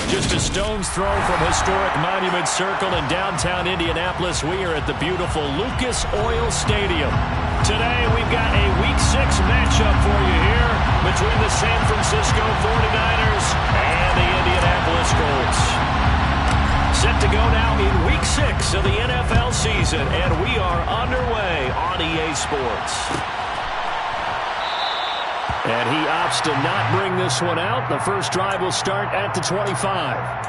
Just a stone's throw from historic Monument Circle in downtown Indianapolis. We are at the beautiful Lucas Oil Stadium. Today we've got a Week 6 matchup for you here between the San Francisco 49ers and the Indianapolis Colts. Set to go now in Week 6 of the NFL season, and we are underway on EA Sports. And he opts to not bring this one out. The first drive will start at the 25.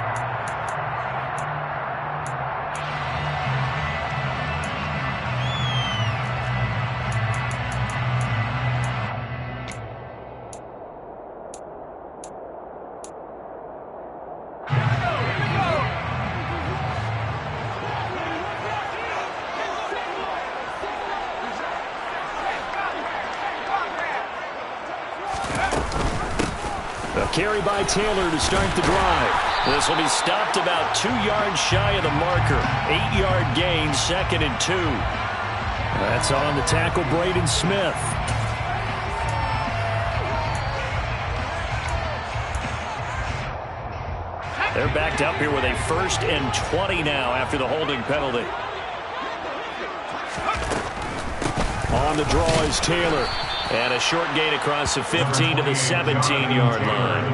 Carry by Taylor to start the drive. This will be stopped about 2 yards shy of the marker. 8-yard gain, 2nd and 2. That's on the tackle, Braden Smith. They're backed up here with a 1st and 20 now after the holding penalty. On the draw is Taylor. And a short gain across the 15 to the 17-yard line.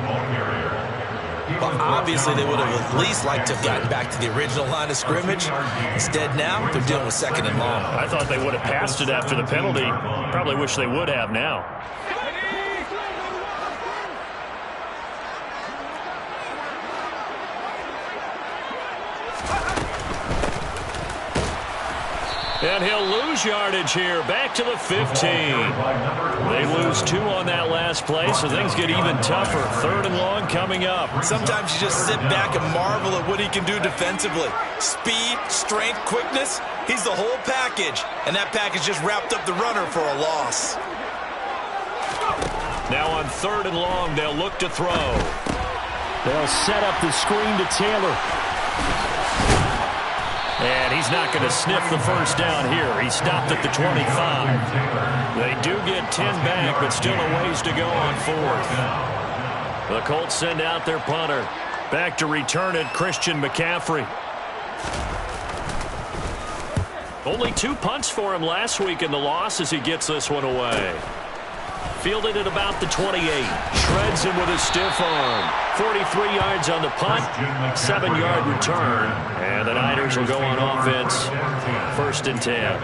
Well, obviously, they would have at least liked to have gotten back to the original line of scrimmage. Instead, now, they're dealing with 2nd and long. I thought they would have passed it after the penalty. Probably wish they would have now. And he'll lose yardage here, back to the 15. They lose 2 on that last play, so things get even tougher. 3rd and long coming up. Sometimes you just sit back and marvel at what he can do defensively. Speed, strength, quickness, he's the whole package. And that package just wrapped up the runner for a loss. Now on 3rd and long, they'll look to throw. They'll set up the screen to Taylor. And he's not going to sniff the first down here. He stopped at the 25. They do get 10 back, but still a ways to go on 4th. The Colts send out their punter. Back to return it, Christian McCaffrey. Only 2 punts for him last week in the loss as he gets this one away. Fielded at about the 28. Shreds him with a stiff arm. 43 yards on the punt. 7-yard return. And the Niners will go on offense. 1st and 10.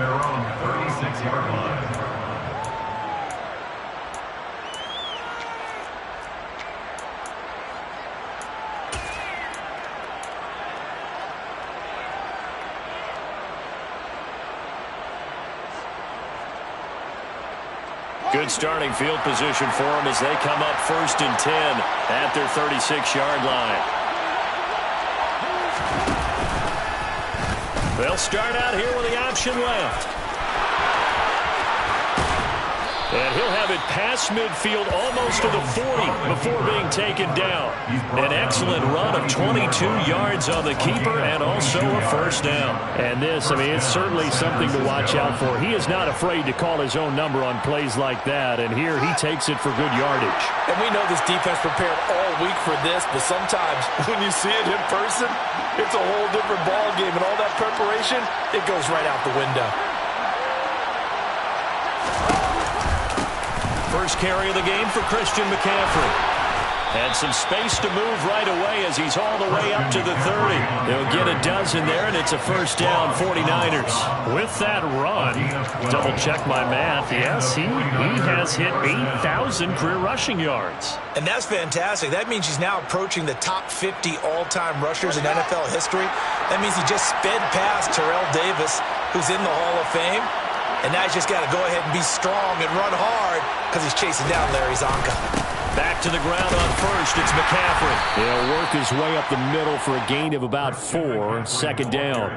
Good starting field position for them as they come up 1st and 10 at their 36-yard line. They'll start out here with the option left. And he'll have it past midfield almost to the 40 before being taken down. An excellent run of 22 yards on the keeper and also a 1st down. And this, I mean, it's certainly something to watch out for. He is not afraid to call his own number on plays like that. And here he takes it for good yardage. And we know this defense prepared all week for this, but sometimes when you see it in person, it's a whole different ball game. And all that preparation, it goes right out the window. First carry of the game for Christian McCaffrey. And some space to move right away as he's all the way up to the 30. They'll get a dozen there, and it's a 1st down, 49ers. With that run, double-check my math, yes, he has hit 8,000 career rushing yards. And that's fantastic. That means he's now approaching the top 50 all-time rushers in NFL history. That means he just sped past Terrell Davis, who's in the Hall of Fame. And now he's just got to go ahead and be strong and run hard because he's chasing down Larry Zonka. Back to the ground on 1st. It's McCaffrey. He'll work his way up the middle for a gain of about 4. 2nd down.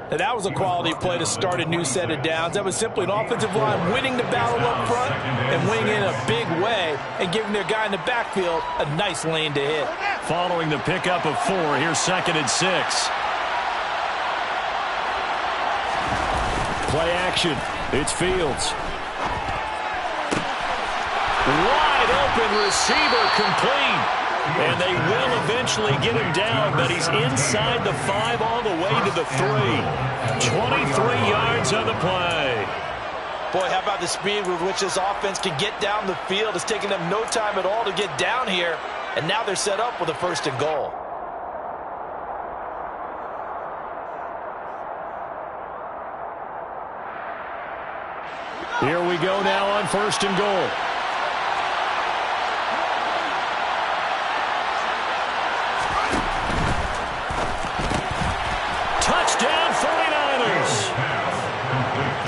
Now that was a quality play to start a new set of downs. That was simply an offensive line winning the battle up front and winning in a big way and giving their guy in the backfield a nice lane to hit. Following the pickup of 4, here's 2nd and 6. Play action. It's Fields. Wide open receiver complete. And they will eventually get him down, but he's inside the 5 all the way to the 3. 23 yards on the play. Boy, how about the speed with which this offense can get down the field? It's taken them no time at all to get down here, and now they're set up with a 1st and goal. Here we go now on 1st and goal. Touchdown 49ers.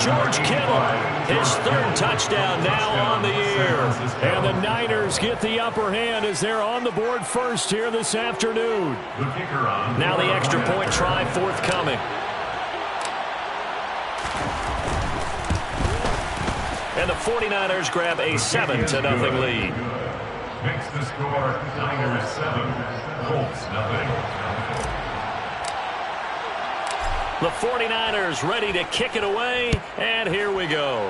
George Kittle, his 3rd touchdown now on the year. And the Niners get the upper hand as they're on the board first here this afternoon. Now the extra point try forthcoming. And the 49ers grab a 7-0 lead. Makes the score Niners 7, Colts 0. The 49ers ready to kick it away, and here we go.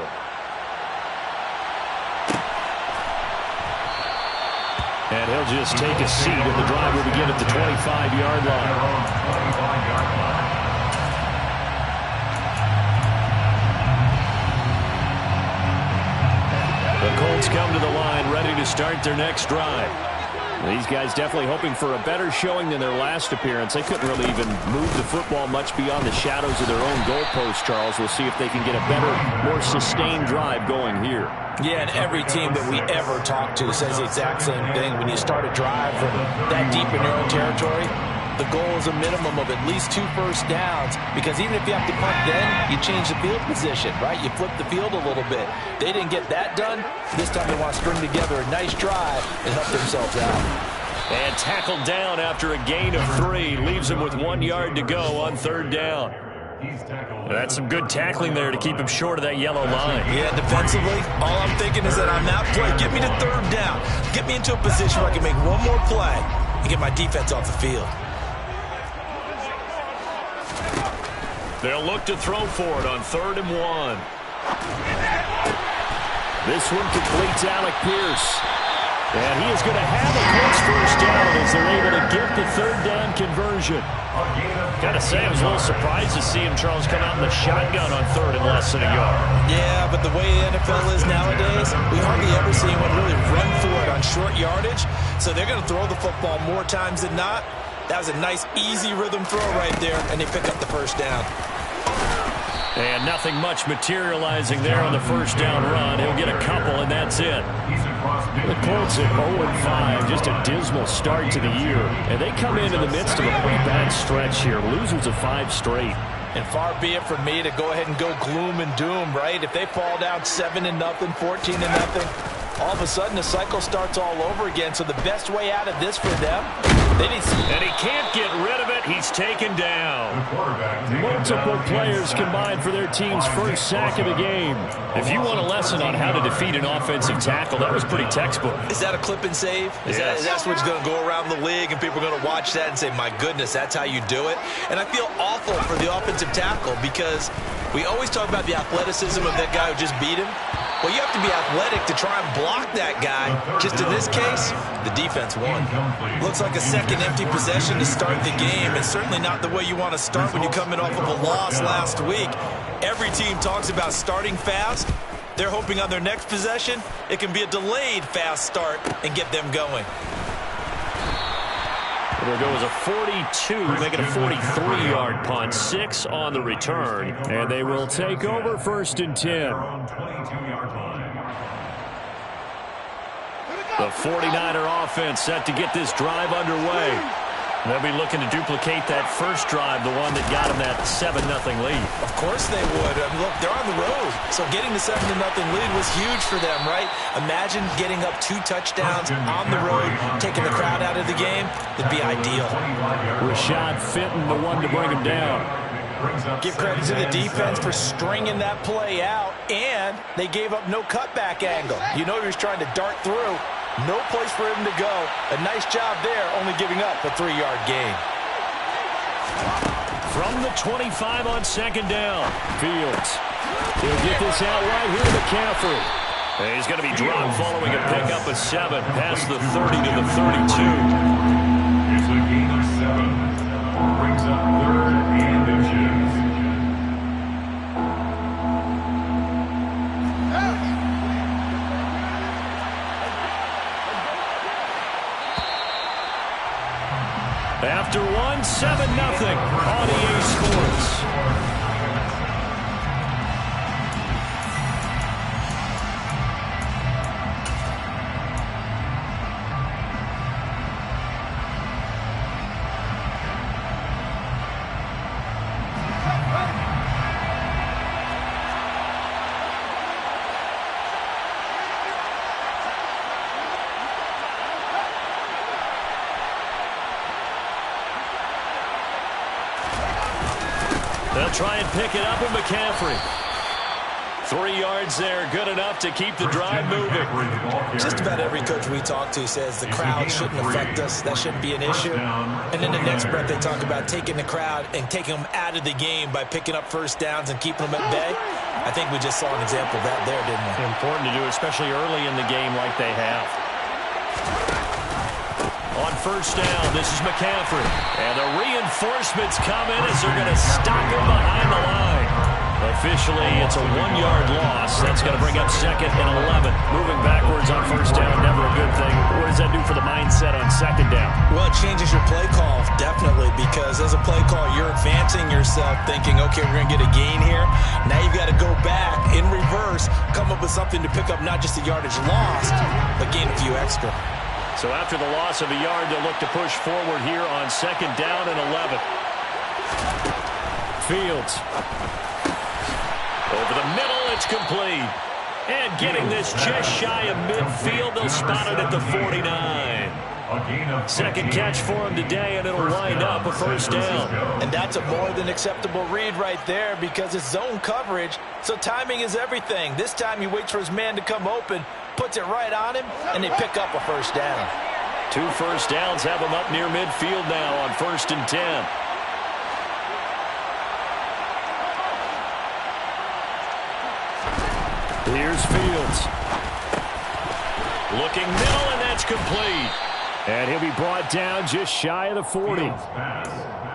And he'll just take a seat, and the drive will begin at the 25-yard line. The Colts come to the line ready to start their next drive. These guys definitely hoping for a better showing than their last appearance. They couldn't really even move the football much beyond the shadows of their own goalpost, Charles. We'll see if they can get a better, more sustained drive going here. Yeah, and every team that we ever talk to says the exact same thing. When you start a drive from that deep in your own territory, the goal is a minimum of at least 2 first downs, because even if you have to punt then, you change the field position, right? You flip the field a little bit. They didn't get that done. This time they want to string together a nice drive and help themselves out. And tackled down after a gain of 3. Leaves him with 1 yard to go on 3rd down. That's some good tackling there to keep him short of that yellow line. Yeah, defensively, all I'm thinking is that on that play, get me to 3rd down. Get me into a position where I can make one more play and get my defense off the field. They'll look to throw for it on 3rd and 1. This one completes Alec Pierce. And he is going to have a Colts 1st down as they're able to get the 3rd down conversion. Got to say, I was a little surprised to see him, Charles, come out in the shotgun on 3rd and less than a yard. Yeah, but the way the NFL is nowadays, we hardly ever see anyone really run for it on short yardage. So they're going to throw the football more times than not. That was a nice, easy rhythm throw right there, and they pick up the 1st down. And nothing much materializing there on the 1st down run. He'll get a couple, and that's it. The Colts at 0-5, just a dismal start to the year. And they come in the midst of a pretty bad stretch here, losers of 5 straight. And far be it from me to go ahead and go gloom and doom, right? If they fall down 7-0, 14-0, all of a sudden the cycle starts all over again. So the best way out of this for them, they need some... And he can't get rid of it. He's taken down. Multiple players combined for their team's 1st sack of the game. If you want a lesson on how to defeat an offensive tackle, that was pretty textbook. Is that a clip and save? Is that what's going to go around the league, and people are going to watch that and say, my goodness, that's how you do it? And I feel awful for the offensive tackle, because we always talk about the athleticism of that guy who just beat him. Well, you have to be athletic to try and block that guy. Just in this case, the defense won. Looks like a second empty possession to start the game, and certainly not the way you want to start when you're coming off of a loss last week. Every team talks about starting fast. They're hoping on their next possession, it can be a delayed fast start and get them going. It'll go as a 42, make it a 43-yard punt, 6 on the return, and they will take over 1st and 10. The 49er offense set to get this drive underway. They'll be looking to duplicate that first drive, the one that got them that 7-0 lead. Of course they would. Look, they're on the road, so getting the 7-0 lead was huge for them, right? Imagine getting up 2 touchdowns on the road, taking the crowd out of the game. It'd be ideal. Rashad Fenton, the one to bring him down. Give credit to the defense for stringing that play out, and they gave up no cutback angle. You know he was trying to dart through. No place for him to go. A nice job there, only giving up a 3-yard gain. From the 25 on 2nd down, Fields. He'll get this out right here to McCaffrey. And he's going to be dropped following a pickup of 7 past the 30 to the 32. It's a gain of 7. Brings up 3rd and inches. After 1, 7-0 on EA Sports. They'll try and pick it up with McCaffrey. 3 yards there, good enough to keep the drive moving. Just about every coach we talk to says the crowd shouldn't affect us. That shouldn't be an issue. And in the next breath, they talk about taking the crowd and taking them out of the game by picking up first downs and keeping them at bay. I think we just saw an example of that there, didn't we? Important to do, especially early in the game like they have. On first down, this is McCaffrey. And the reinforcements come in as they're going to stop him behind the line. Officially, it's a 1-yard loss. That's going to bring up 2nd and 11. Moving backwards on first down, never a good thing. What does that do for the mindset on 2nd down? Well, it changes your play call, definitely, because as a play call, you're advancing yourself thinking, okay, we're going to get a gain here. Now you've got to go back in reverse, come up with something to pick up not just the yardage lost, but gain a few extra. So after the loss of a yard, they'll look to push forward here on 2nd down and 11. Fields. Over the middle, it's complete. And getting this just shy of midfield, they'll spot it at the 49. Second catch for him today, and it'll wind up a first down. And that's a more than acceptable read right there because it's zone coverage, so timing is everything. This time he waits for his man to come open, puts it right on him, and they pick up a first down. 2 first downs have him up near midfield now on 1st and 10. Here's Fields. Looking middle, and that's complete. And he'll be brought down just shy of the 40.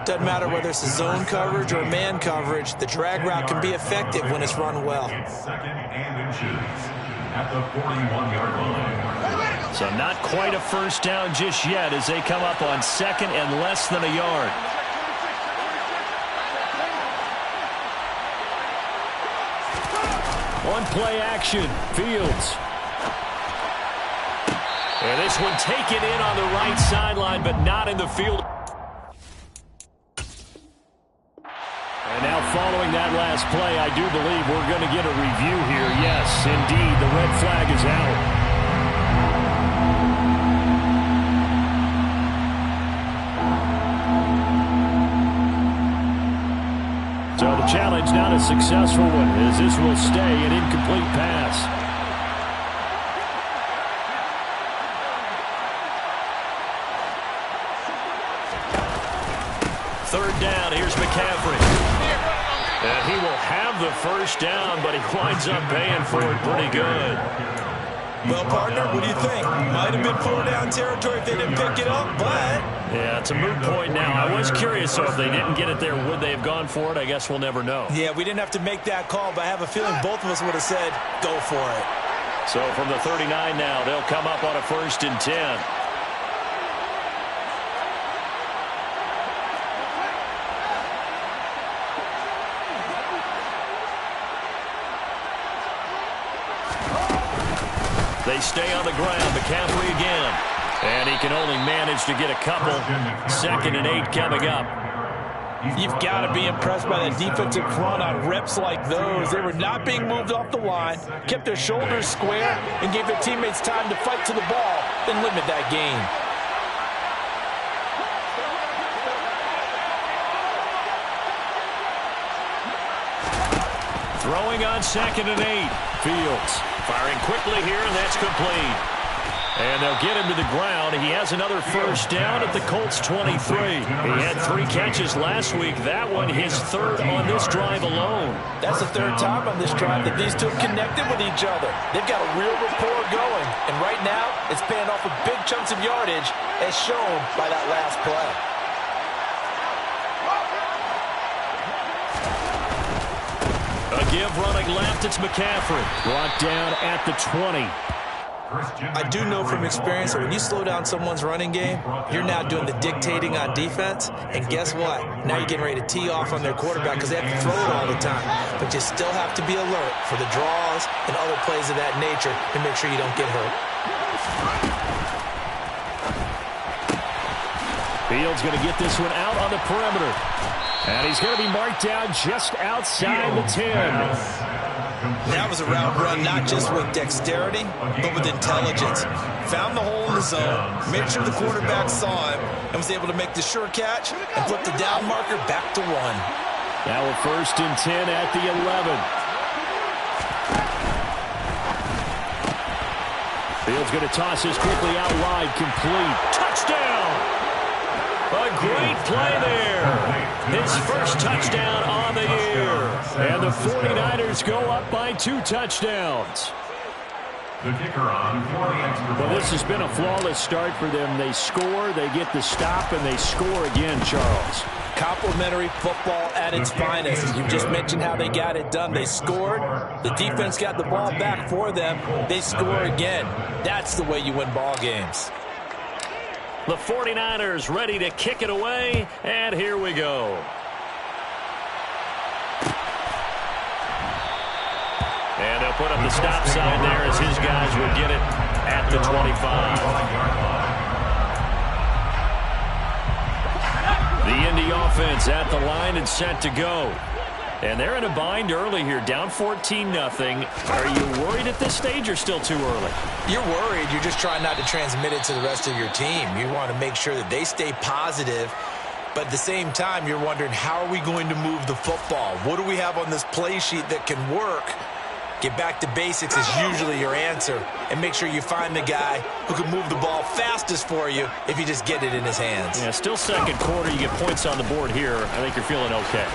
Doesn't matter whether it's a zone coverage or man coverage, the drag route can be effective when it's run well. It's 2nd and inches at the 41-yard line. So not quite a first down just yet as they come up on 2nd and less than a yard. On play action, Fields. And this one taken in on the right sideline, but not in the field. And now following that last play, I do believe we're going to get a review here. Yes, indeed, the red flag is out. So the challenge not a successful one as this will stay an incomplete pass. Third down, here's McCaffrey. And he will have the first down, but he winds up paying for it pretty good. Well, partner, what do you think? Might have been 4-down territory if they didn't pick it up, but... Yeah, it's a moot point now. I was curious, so if they didn't get it there, would they have gone for it? I guess we'll never know. Yeah, we didn't have to make that call, but I have a feeling both of us would have said, go for it. So from the 39 now, they'll come up on a 1st and 10. They stay on the ground. McCaffrey again. And he can only manage to get a couple. 2nd and 8 coming up. You've got to be impressed by the defensive front on reps like those. They were not being moved off the line, kept their shoulders square, and gave their teammates time to fight to the ball and limit that gain. Throwing on 2nd and 8. Fields firing quickly here, and that's complete. And they'll get him to the ground. He has another first down at the Colts 23. He had 3 catches last week. That one his 3rd on this drive alone. That's the 3rd time on this drive that these two have connected with each other. They've got a real rapport going. And right now, it's paying off with big chunks of yardage, as shown by that last play. A give running left. It's McCaffrey. Brought down at the 20. I do know from experience that when you slow down someone's running game, you're now doing the dictating on defense. And guess what? Now you're getting ready to tee off on their quarterback because they have to throw it all the time. But you still have to be alert for the draws and other plays of that nature to make sure you don't get hurt. Fields going to get this one out on the perimeter. And he's going to be marked down just outside the 10. That was a route run not just with dexterity, but with intelligence. Found the hole in the zone, made sure the quarterback saw him, and was able to make the sure catch and flip the down marker back to 1. Now a 1st and 10 at the 11. Fields going to toss this quickly out wide, complete. Touchdown! A great play there. His 1st touchdown on the year. And the 49ers go up by 2 touchdowns. The kicker on for the extra Well, this has been a flawless start for them. They score, they get the stop, and they score again, Charles. Complimentary football at its finest. You just mentioned how they got it done. They scored. The defense got the ball back for them. They score again. That's the way you win ball games. The 49ers ready to kick it away, and here we go. And they'll put up the stop sign there as his guys will get it at the 25. The Indy offense at the line and set to go. And they're in a bind early here, down 14-0. Are you worried at this stage or still too early? You're worried. You're just trying not to transmit it to the rest of your team. You want to make sure that they stay positive. But at the same time, you're wondering, how are we going to move the football? What do we have on this play sheet that can work? Get back to basics is usually your answer. And make sure you find the guy who can move the ball fastest for you if you just get it in his hands. Yeah, still 2nd quarter. You get points on the board here. I think you're feeling okay.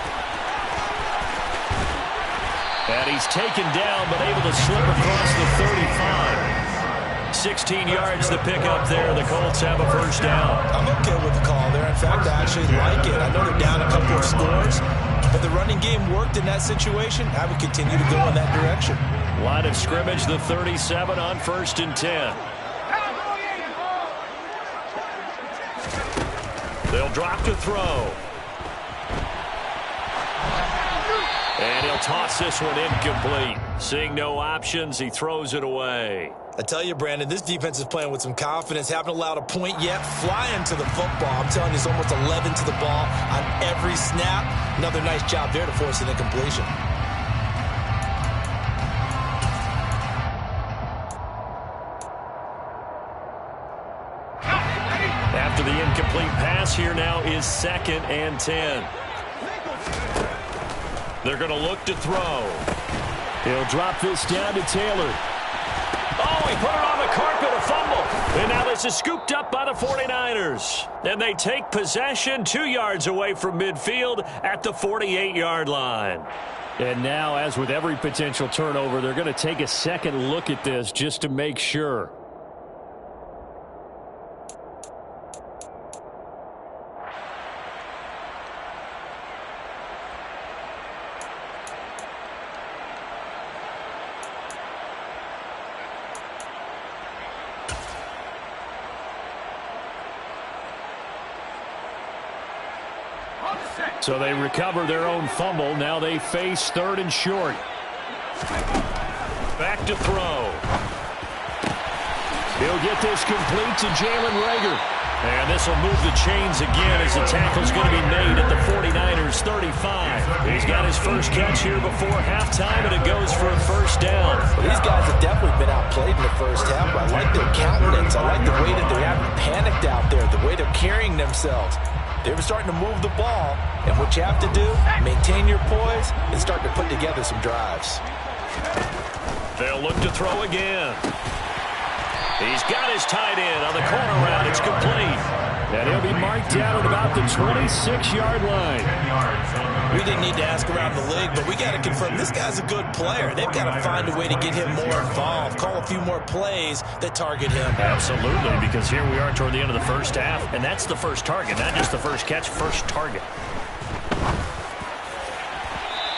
And he's taken down, but able to slip across the 35. 16 yards to pick up there. The Colts have a 1st down. I'm okay with the call there. In fact, I actually like it. I know they're down a couple of scores, but the running game worked in that situation. I would continue to go in that direction. Line of scrimmage, the 37 on 1st and 10. They'll drop to throw. And he'll toss this one incomplete. Seeing no options, he throws it away. I tell you, Brandon, this defense is playing with some confidence. Haven't allowed a point yet. Flying to the football. I'm telling you, it's almost 11 to the ball on every snap. Another nice job there to force an incompletion. After the incomplete pass, here now is 2nd and 10. They're going to look to throw. He'll drop this down to Taylor. Oh, he put it on the carpet, a fumble. And now this is scooped up by the 49ers. And they take possession 2 yards away from midfield at the 48-yard line. And now, as with every potential turnover, they're going to take a second look at this just to make sure. So they recover their own fumble. Now they face 3rd and short. Back to throw. He'll get this complete to Jalen Reagor. And this will move the chains again as the tackle's going to be made at the 49ers 35. He's got his first catch here before halftime, and it goes for a 1st down. Well, these guys have definitely been outplayed in the first half. I like their countenance. I like the way that they haven't panicked out there, the way they're carrying themselves. They're starting to move the ball, and what you have to do, maintain your poise and start to put together some drives. They'll look to throw again. He's got his tight end on the corner route. It's complete. And he'll be marked down at about the 26-yard line. We didn't need to ask around the league, but we got to confirm this guy's a good player. They've got to find a way to get him more involved, call a few more plays that target him. Absolutely, because here we are toward the end of the first half, and that's the first target, not just the first catch, first target.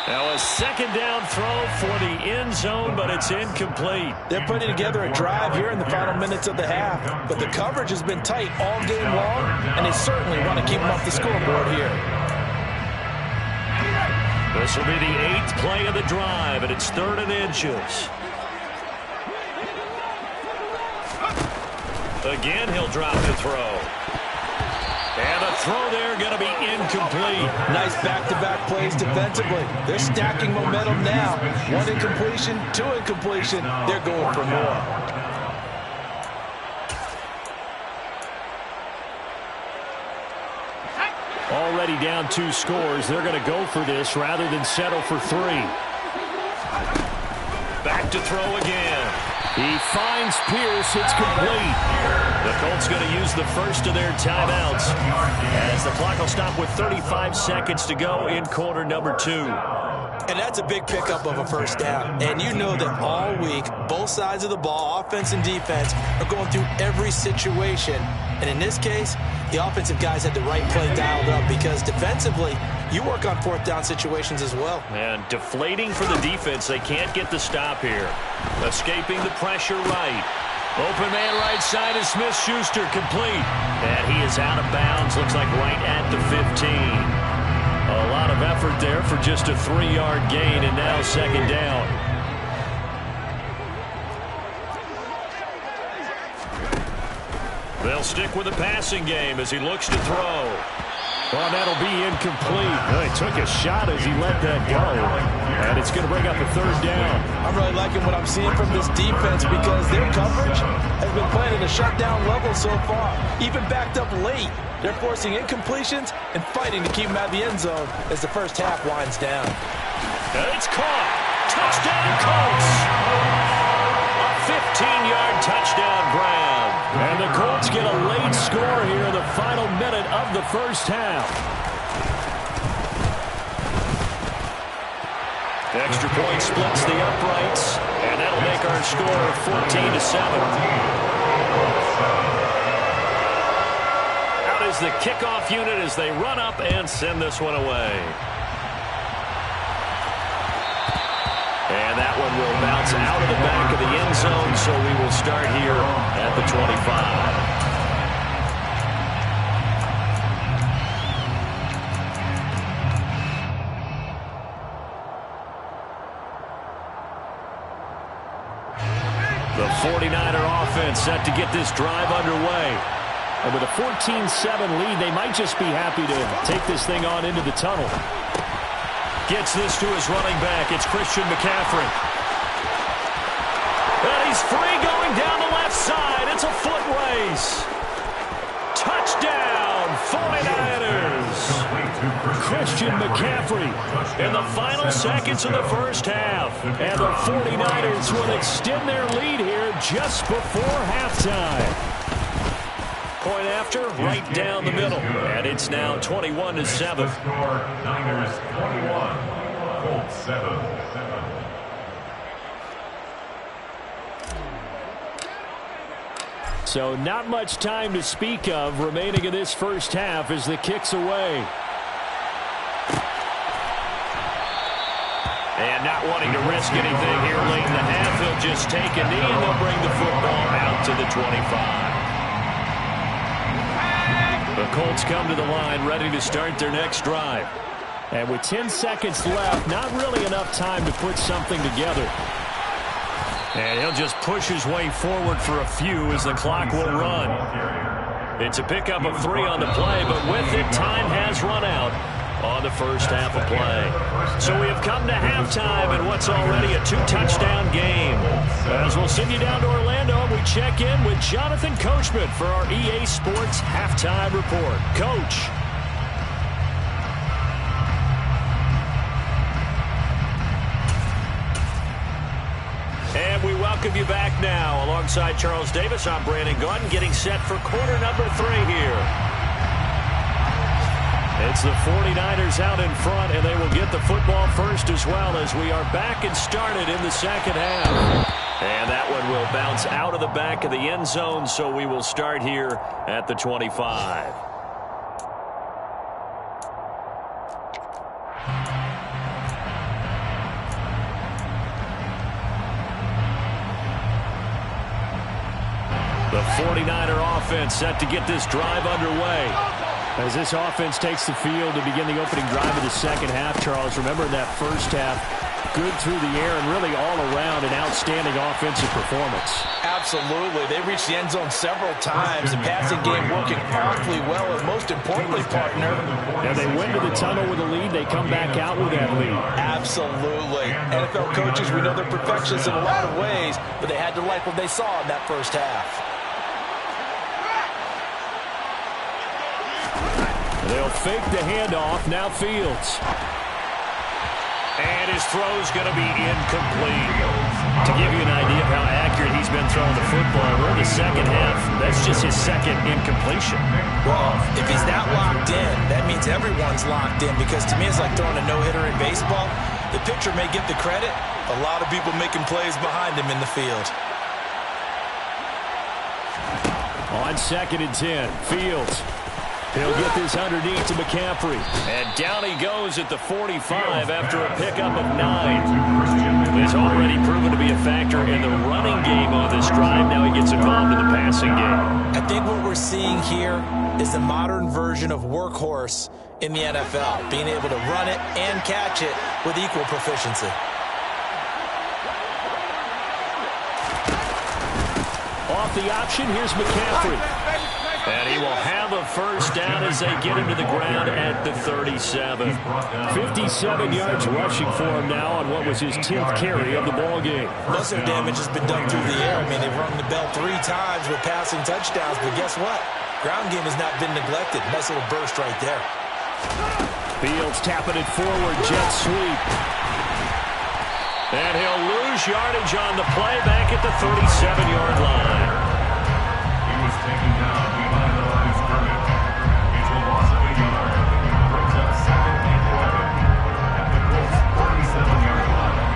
Now a second down throw for the end zone, but it's incomplete. They're putting together a drive here in the final minutes of the half, but the coverage has been tight all game long, and they certainly want to keep them off the scoreboard here. This will be the 8th play of the drive, and it's 3rd and inches. Again, he'll drop the throw. And the throw there going to be incomplete. Nice back-to-back plays defensively. They're stacking momentum now. 1 incompletion, 2 incompletion. They're going for more. Already down 2 scores. They're going to go for this rather than settle for 3. Back to throw again. He finds Pierce. It's complete. The Colts going to use the first of their timeouts as the clock will stop with 35 seconds to go in quarter number 2. And that's a big pickup of a first down. And you know that all week, both sides of the ball, offense and defense, are going through every situation. And in this case, the offensive guys had the right play dialed up because defensively, you work on 4th down situations as well. And deflating for the defense. They can't get the stop here. Escaping the pressure right. Open man right side is Smith-Schuster, complete. And he is out of bounds. Looks like right at the 15. A lot of effort there for just a 3-yard gain, and now second down. They'll stick with the passing game as he looks to throw. Oh, that'll be incomplete. Well, he took a shot as he let that go. And it's going to bring up a 3rd down. I'm really liking what I'm seeing from this defense because their coverage has been playing at a shutdown level so far. Even backed up late, they're forcing incompletions and fighting to keep them out of the end zone as the first half winds down. And it's caught. Touchdown, Colts. A 15-yard touchdown grab. And the Colts get a late score here in the final minute of the first half. Extra point splits the uprights, and that'll make our score 14-7. Out is the kickoff unit as they run up and send this one away. And that one will bounce out of the back of the end zone, so we will start here at the 25. The 49er offense set to get this drive underway. And with a 14-7 lead, they might just be happy to take this thing on into the tunnel. Gets this to his running back. It's Christian McCaffrey. And he's free going down the left side. It's a foot race. Touchdown, 49ers. Christian McCaffrey in the final seconds of the first half. And the 49ers will extend their lead here just before halftime. Point after, right down the middle. And it's now 21-7. Niners 21, Colts 7. So not much time to speak of remaining in this first half as the kick's away. And not wanting to risk anything here late in the half, he'll just take a knee and they'll bring the football out to the 25. The Colts come to the line ready to start their next drive. And with 10 seconds left, not really enough time to put something together. And he'll just push his way forward for a few as the clock will run. It's a pickup of 3 on the play, but with it, time has run out on the first half of play. So we have come to halftime in what's already a 2-touchdown game. As we'll send you down to Orlando, we check in with Jonathan Coachman for our EA Sports Halftime Report. Coach. And we welcome welcome you back now. Alongside Charles Davis, I'm Brandon Gaudin, getting set for quarter number 3 here. It's the 49ers out in front, and they will get the football first as well as we are back and started in the second half. And that one will bounce out of the back of the end zone, so we will start here at the 25. The 49er offense set to get this drive underway. As this offense takes the field to begin the opening drive of the second half, Charles, remember in that first half, good through the air and really all around an outstanding offensive performance. Absolutely. They reached the end zone several times. The passing game working awfully well, and most importantly, partner. And they went to the tunnel with a lead. They come back out with that lead. Absolutely. NFL coaches, we know they're perfectionists in a lot of ways, but they had to like what they saw in that first half. They'll fake the handoff. Now Fields. And his throw's going to be incomplete. To give you an idea of how accurate he's been throwing the football, we're in the second half. That's just his second incompletion. Well, if he's not locked in, that means everyone's locked in, because to me it's like throwing a no-hitter in baseball. The pitcher may get the credit. A lot of people making plays behind him in the field. On 2nd and 10, Fields. He'll get this underneath to McCaffrey. And down he goes at the 45 after a pickup of 9. He's already proven to be a factor in the running game on this drive. Now he gets involved in the passing game. I think what we're seeing here is the modern version of workhorse in the NFL, being able to run it and catch it with equal proficiency. Off the option, here's McCaffrey. And he will have a first down as they get him to the ground at the 37. 57 yards rushing for him now on what was his 10th carry of the ballgame. Most of their damage has been done through the air. I mean, they've rung the bell 3 times with passing touchdowns, but guess what? Ground game has not been neglected. Nice little burst right there. Fields tapping it forward, jet sweep. And he'll lose yardage on the play back at the 37-yard line. He was taken down behind the line of scrimmage. It's a loss of a yard. Brings up 2nd and 11 at the Colts' 47-yard line.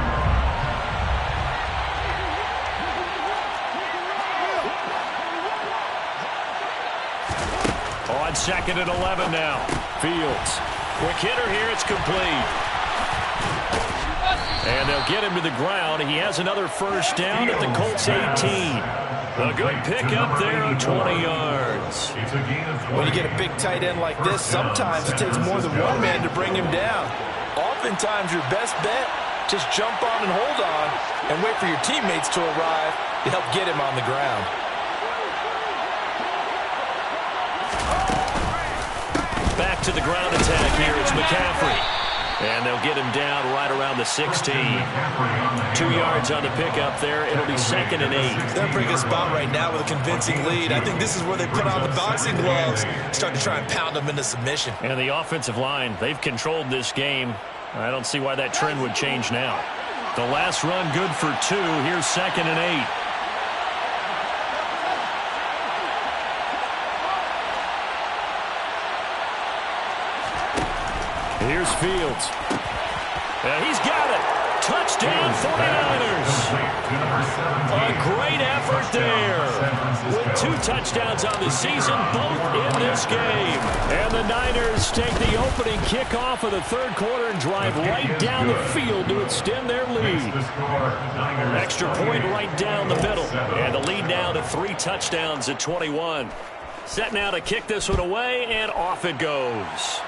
On 2nd and 11 now. Fields. Quick hitter here. It's complete. And they'll get him to the ground. He has another first down at the Colts 18. A good pickup there of 20 yards. When you get a big tight end like this, sometimes it takes more than one man to bring him down. Oftentimes, your best bet, just jump on and hold on and wait for your teammates to arrive to help get him on the ground. Back to the ground attack here. It's McCaffrey. And they'll get him down right around the 16. 2 yards on the pickup there. It'll be 2nd and 8. They're in a pretty good spot right now with a convincing lead. I think this is where they put on the boxing gloves, start to try and pound them into submission. And the offensive line, they've controlled this game. I don't see why that trend would change now. The last run good for 2. Here's 2nd and 8. Here's Fields. And he's got it. Touchdown, 49ers. A great effort there. With 2 touchdowns on the season, both in this game. And the Niners take the opening kickoff of the 3rd quarter and drive right down the field to extend their lead. Extra point right down the middle. And the lead now to 3 touchdowns at 21. Set now to kick this one away, and off it goes.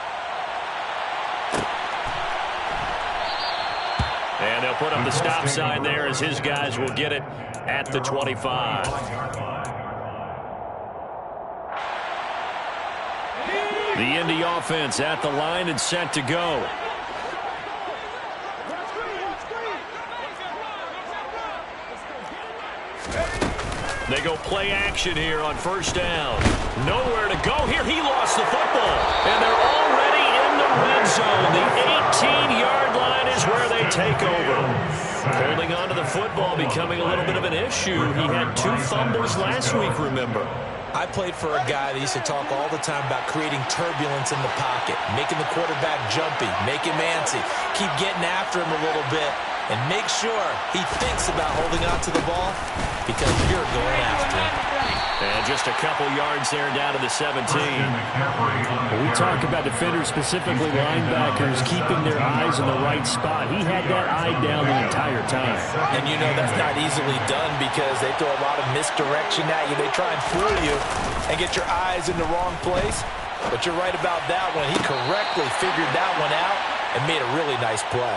And they'll put up the stop sign there as his guys will get it at the 25. The Indy offense at the line and set to go. They go play action here on first down. Nowhere to go here. He lost the football. And they're already in the red zone. The 18-yard line is where they take over. Holding on to the football becoming a little bit of an issue. He had 2 fumbles last week, remember. I played for a guy that used to talk all the time about creating turbulence in the pocket, making the quarterback jumpy, make him antsy, keep getting after him a little bit, and make sure he thinks about holding on to the ball because you're going after him. And just a couple yards there down to the 17. We talk about defenders, specifically linebackers, keeping their eyes in the right spot. He had that eye down the entire time. And you know that's not easily done because they throw a lot of misdirection at you. They try and fool you and get your eyes in the wrong place. But you're right about that one. He correctly figured that one out and made a really nice play.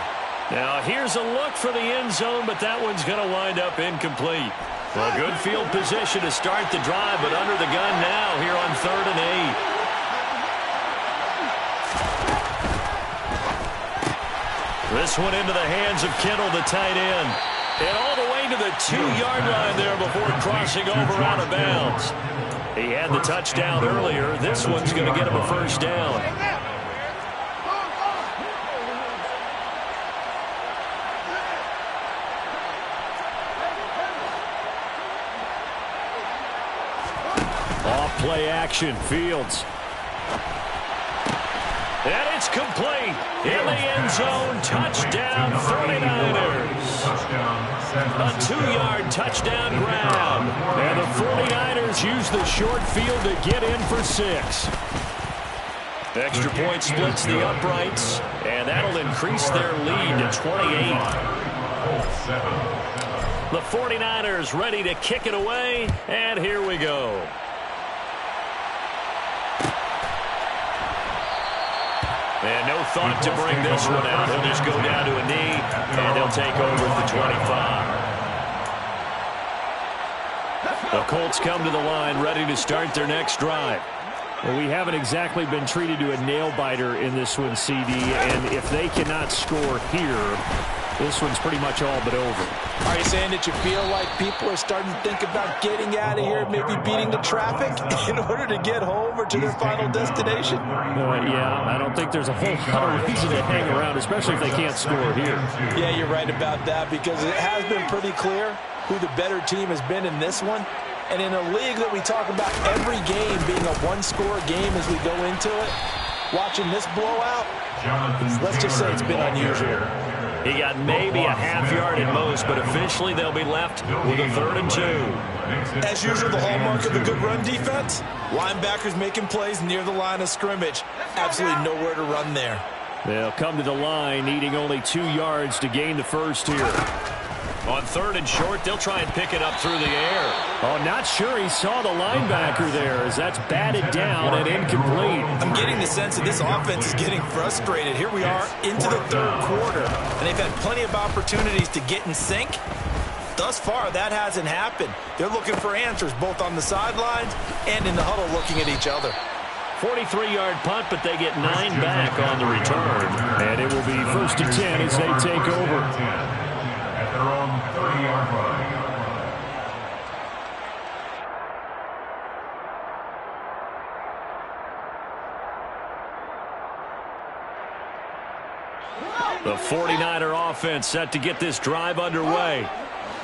Now here's a look for the end zone, but that one's going to wind up incomplete. Well, good field position to start the drive, but under the gun now here on 3rd and 8. This one into the hands of Kittle, the tight end. And all the way to the 2-yard line there before crossing over out of bounds. He had the touchdown earlier. This one's going to get him a first down. Play action, Fields. And it's complete. In the end zone, touchdown 49ers. A 2-yard touchdown grab. And the 49ers use the short field to get in for 6. Extra point splits the uprights, and that'll increase their lead to 28. The 49ers ready to kick it away, and here we go. And no thought to bring this one out. He'll just go down to a knee, and they'll take over at the 25. The Colts come to the line, ready to start their next drive. Well, we haven't exactly been treated to a nail-biter in this one, CD, and if they cannot score here, this one's pretty much all but over. Are you saying that you feel like people are starting to think about getting out of here, maybe beating the traffic in order to get home or to their final destination? Yeah, I don't think there's a whole lot of reason to hang around, especially if they can't score here. Yeah, you're right about that because it has been pretty clear who the better team has been in this one. And in a league that we talk about every game being a one-score game as we go into it, watching this blowout, let's just say it's been unusual. He got maybe a half yard at most, but officially they'll be left with a 3rd and 2. As usual, the hallmark of a good run defense, linebackers making plays near the line of scrimmage. Absolutely nowhere to run there. They'll come to the line, needing only 2 yards to gain the first here. On 3rd and short, they'll try and pick it up through the air. Oh, not sure he saw the linebacker there as that's batted down and incomplete. I'm getting the sense that this offense is getting frustrated. Here we are into the 3rd quarter, and they've had plenty of opportunities to get in sync. Thus far, that hasn't happened. They're looking for answers both on the sidelines and in the huddle looking at each other. 43-yard punt, but they get 9 back on the return. And it will be 1st and 10 as they take over. At their own 30-yard line. The 49er offense set to get this drive underway.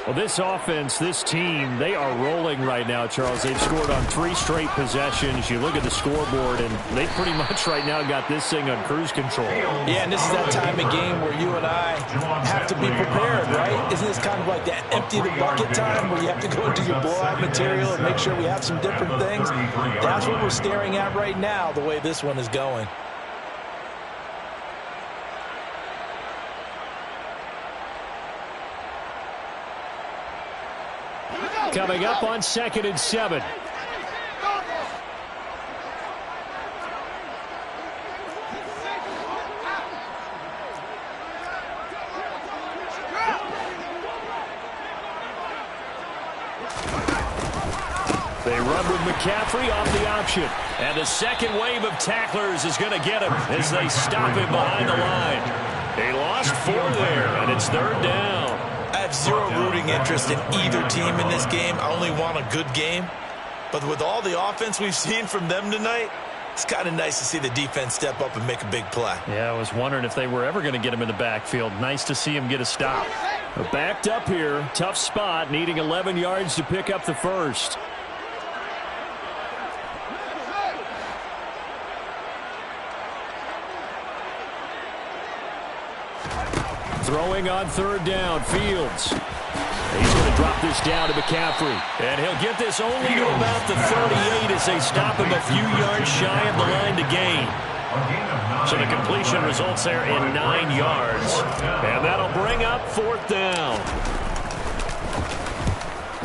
Well, this offense, this team, they are rolling right now, Charles. They've scored on 3 straight possessions. You look at the scoreboard, and they pretty much right now got this thing on cruise control. Yeah, and this is that time of game where you and I have to be prepared, right? Isn't this kind of like that empty the bucket time where you have to go into your blowout material and make sure we have some different things? That's what we're staring at right now, the way this one is going. Coming up on 2nd and 7. They run with McCaffrey off the option. And the second wave of tacklers is going to get him as they stop him behind the line. They lost 4 there, and it's 3rd down. I have zero rooting interest in either team in this game. I only want a good game. But with all the offense we've seen from them tonight, it's kind of nice to see the defense step up and make a big play. Yeah, I was wondering if they were ever going to get him in the backfield. Nice to see him get a stop. Backed up here. Tough spot. Needing 11 yards to pick up the first. Throwing on third down. Fields. He's going to drop this down to McCaffrey. And he'll get this only to about the 38 as they stop him a few yards shy of the line to gain. So the completion results there in 9 yards. And that'll bring up fourth down.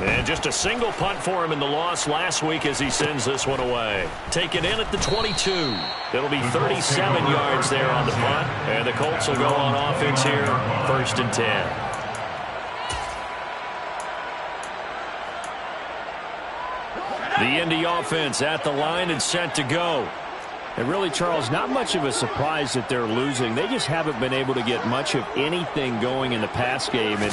And just a single punt for him in the loss last week as he sends this one away. Taken in at the 22. It'll be 37 yards there on the punt. And the Colts will go on offense here, 1st and 10. The Indy offense at the line and set to go. And really, Charles, not much of a surprise that they're losing. They just haven't been able to get much of anything going in the pass game. And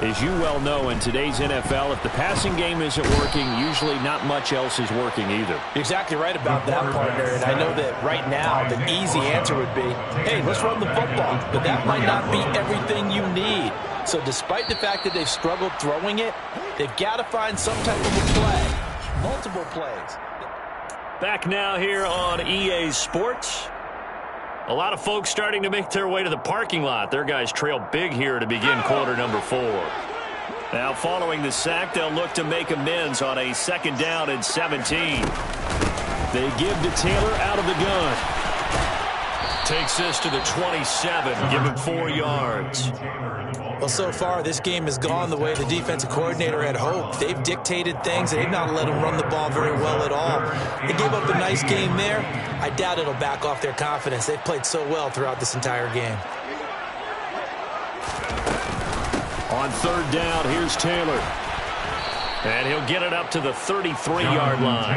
as you well know, in today's NFL, if the passing game isn't working, usually not much else is working either. You're exactly right about that, partner. And I know that right now the easy answer would be, hey, let's run the football. But that might not be everything you need. So despite the fact that they've struggled throwing it, they've got to find some type of a play. Multiple plays. Back now here on EA Sports. A lot of folks starting to make their way to the parking lot. Their guys trail big here to begin quarter number 4. Now following the sack, they'll look to make amends on a 2nd down and 17. They give to Taylor out of the gun. Takes this to the 27, give him 4 yards. Well, so far, this game has gone the way the defensive coordinator had hoped. They've dictated things. They've not let them run the ball very well at all. They gave up a nice game there. I doubt it'll back off their confidence. They've played so well throughout this entire game. On 3rd down, here's Taylor. And he'll get it up to the 33-yard line.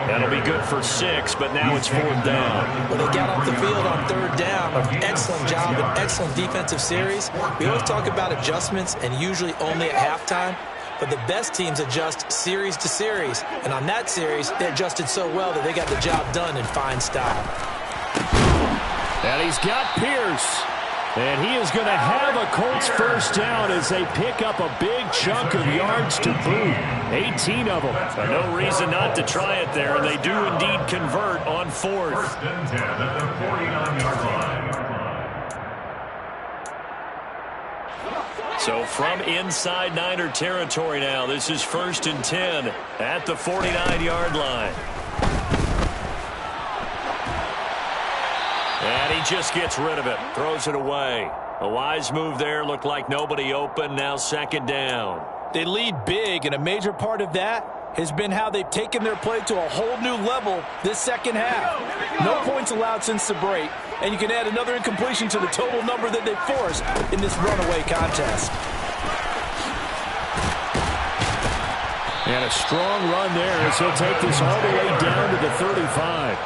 That'll be good for 6, but now it's 4th down. Well, they got off the field on 3rd down. An excellent job, an excellent defensive series. We always talk about adjustments and usually only at halftime. But the best teams adjust series to series. And on that series, they adjusted so well that they got the job done in fine style. And he's got Pierce. And he is going to have a Colts first down as they pick up a big chunk of yards to boot. 18 of them. So no reason not to try it there, and they do indeed convert on 4th. 1st and 10 at the 49-yard line. So from inside Niner territory now, this is 1st and 10 at the 49-yard line. And he just gets rid of it, throws it away. A wise move there, looked like nobody open, now 2nd down. They lead big, and a major part of that has been how they've taken their play to a whole new level this 2nd half. No points allowed since the break, and you can add another incompletion to the total number that they forced in this runaway contest. And a strong run there as he'll take this all the way down to the 35.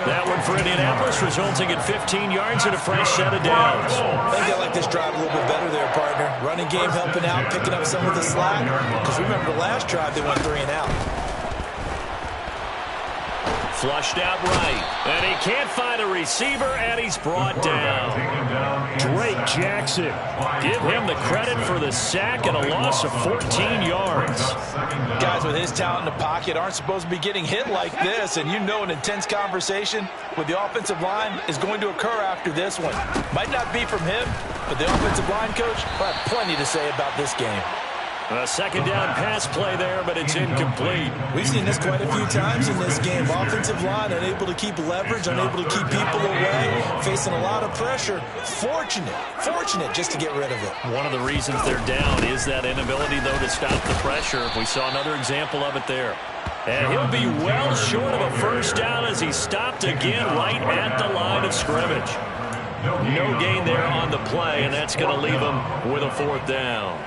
That one for Indianapolis, resulting in 15 yards and a fresh set of downs. I think I like this drive a little bit better there, partner. Running game helping out, picking up some of the slack. Because remember, the last drive they went 3 and out. Flushed out right. And he can't find a receiver, and he's brought down. Drake Jackson. Give him the credit for the sack and a loss of 14 yards. Guys with his talent in the pocket aren't supposed to be getting hit like this, and you know an intense conversation with the offensive line is going to occur after this one. Might not be from him, but the offensive line coach will have plenty to say about this game. A 2nd down pass play there, but it's incomplete. We've seen this quite a few times in this game. Offensive line unable to keep leverage, unable to keep people away, facing a lot of pressure. Fortunate just to get rid of it. One of the reasons they're down is that inability, though, to stop the pressure. We saw another example of it there. And he'll be well short of a first down as he stopped again right at the line of scrimmage. No gain there on the play, and that's going to leave him with a 4th down.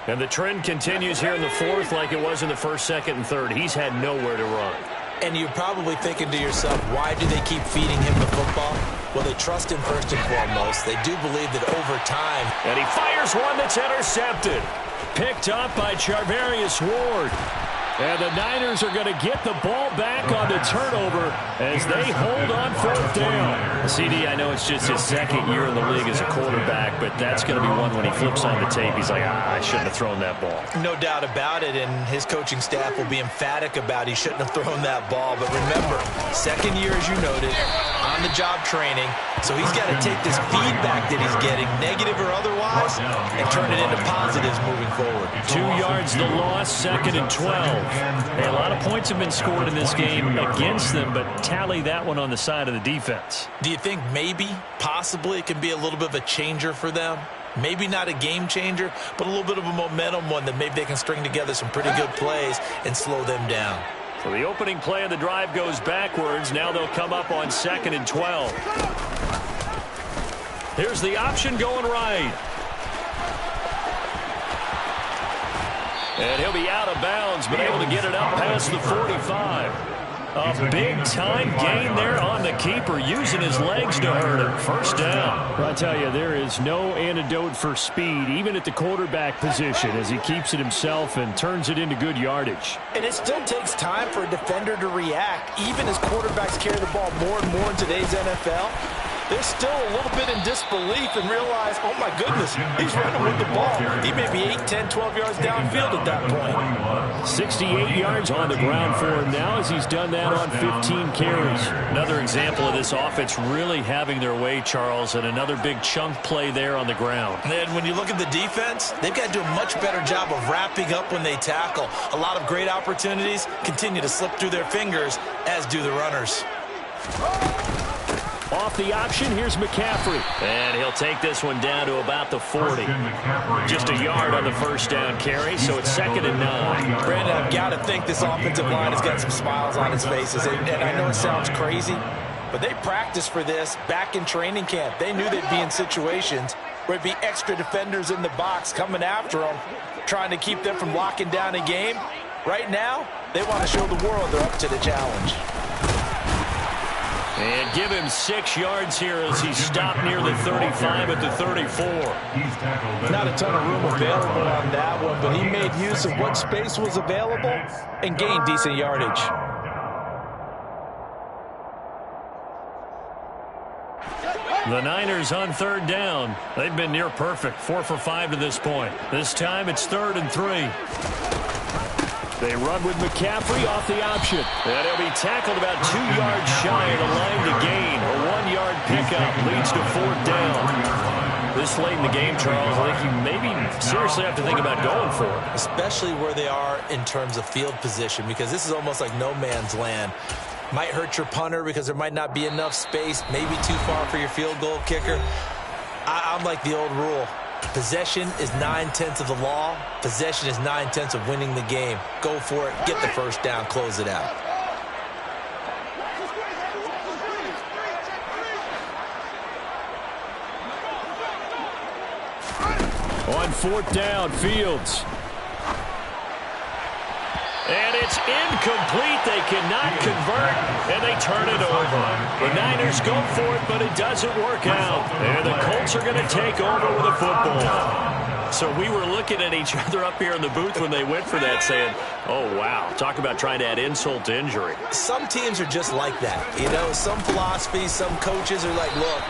And the trend continues here in the 4th like it was in the 1st, 2nd, and 3rd. He's had nowhere to run. And you're probably thinking to yourself, why do they keep feeding him the football? Well, they trust him first and foremost. They do believe that over time. And he fires one that's intercepted. Picked up by Charvarius Ward. And the Niners are going to get the ball back on the turnover as they hold on fourth down. CD, I know it's just his second year in the league as a quarterback, but that's going to be one when he flips on the tape. He's like, I shouldn't have thrown that ball. No doubt about it, and his coaching staff will be emphatic about he shouldn't have thrown that ball. But remember, second year, as you noted, on-the-job training, so he's got to take this feedback that he's getting, negative or otherwise, and turn it into positives moving forward. 2 yards the loss, 2nd and 12. Hey, a lot of points have been scored in this game against them, but tally that one on the side of the defense. Do you think maybe, possibly, it can be a little bit of a changer for them? Maybe not a game changer, but a little bit of a momentum one that maybe they can string together some pretty good plays and slow them down. So the opening play of the drive goes backwards. Now they'll come up on 2nd and 12. Here's the option going right. And he'll be out of bounds, but able to get it up past the 45. A big-time gain there on the keeper, using his legs to hurt him. First down. Well, I tell you, there is no antidote for speed, even at the quarterback position, as he keeps it himself and turns it into good yardage. And it still takes time for a defender to react. Even as quarterbacks carry the ball more and more in today's NFL, they're still a little bit in disbelief and realize, oh, my goodness, he's running with the ball. He may be 8, 10, 12 yards downfield at that point. 68 yards on the ground for him now as he's done that on 15 carries. Another example of this offense really having their way, Charles, and another big chunk play there on the ground. And when you look at the defense, they've got to do a much better job of wrapping up when they tackle. A lot of great opportunities continue to slip through their fingers, as do the runners. Off the option, here's McCaffrey. And he'll take this one down to about the 40. Just a yard on the first down carry, so it's 2nd and 9. Brandon, I've got to think this offensive line has got some smiles on its faces. And I know it sounds crazy, but they practiced for this back in training camp. They knew they'd be in situations where it'd be extra defenders in the box coming after them, trying to keep them from locking down a game. Right now, they want to show the world they're up to the challenge. And give him 6 yards here as he's stopped near the 35 at the 34. Not a ton of room available on that one, but he made use of what space was available and gained decent yardage. The Niners on 3rd down. They've been near perfect, 4 for 5 to this point. This time it's 3rd and 3. They run with McCaffrey off the option. And he'll be tackled about 2 yards shy of the line to gain. A 1-yard pickup leads to 4th down. This late in the game, Charles, I think you maybe seriously have to think about going for it. Especially where they are in terms of field position, because this is almost like no man's land. Might hurt your punter because there might not be enough space, maybe too far for your field goal kicker. I'm like the old rule. Possession is 9/10 of the law. Possession is 9/10 of winning the game. Go for it. Get the first down. Close it out. On 4th down, Fields. And it's incomplete. They cannot convert, and they turn it over. The Niners go for it, but it doesn't work out. And the Colts are going to take over with a football. So we were looking at each other up here in the booth when they went for that, saying, oh, wow, talk about trying to add insult to injury. Some teams are just like that. You know, some philosophies, some coaches are like, look,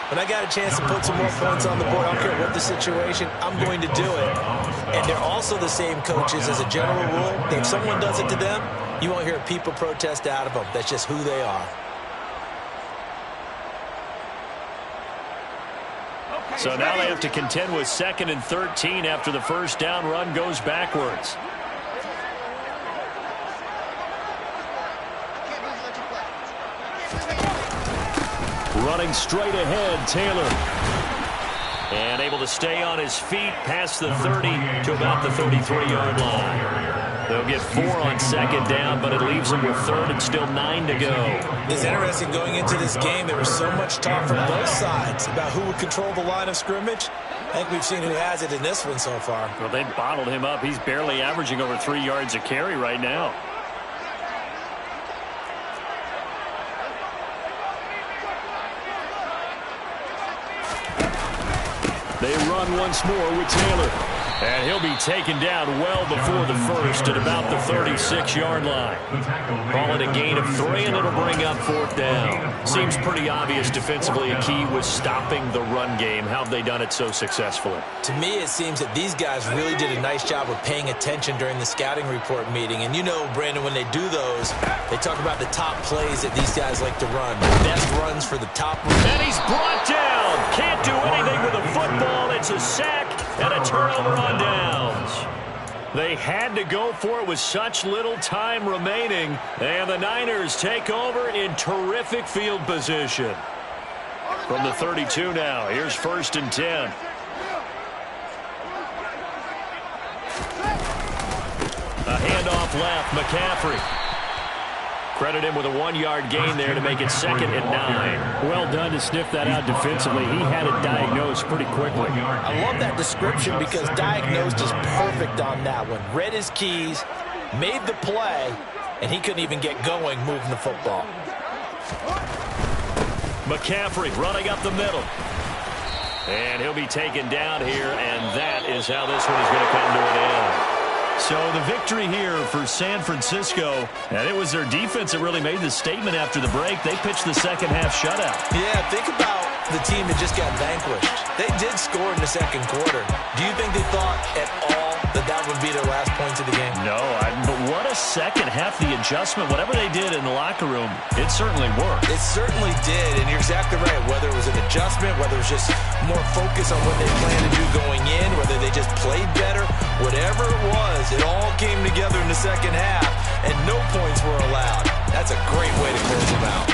when I got a chance to put some more points on the board, I don't care what the situation, I'm going to do it. And they're also the same coaches as a general rule that if someone does it to them, you won't hear people protest out of them. That's just who they are. So now they have to contend with 2nd and 13 after the first down run goes backwards. Running straight ahead, Taylor. And able to stay on his feet past the 30 to about the 33-yard line. They'll get 4 on 2nd down, but it leaves them with 3rd and still 9 to go. It's interesting going into this game. There was so much talk from both sides about who would control the line of scrimmage. I think we've seen who has it in this one so far. Well, they bottled him up. He's barely averaging over 3 yards a carry right now. They run once more with Taylor. And he'll be taken down well before the first at about the 36-yard line. Call it a gain of 3, and it'll bring up 4th down. Seems pretty obvious defensively a key was stopping the run game. How have they done it so successfully? To me, it seems that these guys really did a nice job of paying attention during the scouting report meeting. And you know, Brandon, when they do those, they talk about the top plays that these guys like to run. The best runs for the top. And he's brought down. Can't do anything with a football. It's a sack and a turnover on downs. They had to go for it with such little time remaining. And the Niners take over in terrific field position. From the 32 now, here's 1st and 10. A handoff left, McCaffrey. Credit him with a 1-yard gain there to make it 2nd and 9. Well done to sniff that out defensively. He had it diagnosed pretty quickly. I love that description because diagnosed is perfect on that one. Read his keys, made the play, and he couldn't even get going moving the football. McCaffrey running up the middle. And he'll be taken down here, and that is how this one is going to come to an end. So the victory here for San Francisco, and it was their defense that really made the statement after the break. They pitched the second-half shutout. Yeah, think about the team that just got vanquished. They did score in the second quarter. Do you think they thought at all that that would be their last points of the game? No, but what a second half, the adjustment, whatever they did in the locker room, it certainly worked. It certainly did, and you're exactly right. Whether it was an adjustment, whether it was just more focus on what they planned to do going in, whether they just played better, whatever it was, it all came together in the second half, and no points were allowed. That's a great way to close them out.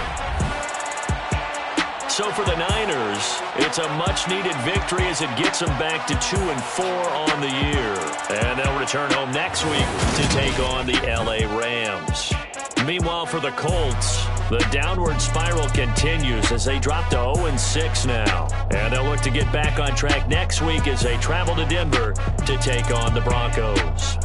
So for the Niners, it's a much-needed victory as it gets them back to 2-4 on the year. And they'll return home next week to take on the L.A. Rams. Meanwhile, for the Colts, the downward spiral continues as they drop to 0-6 now. And they'll look to get back on track next week as they travel to Denver to take on the Broncos.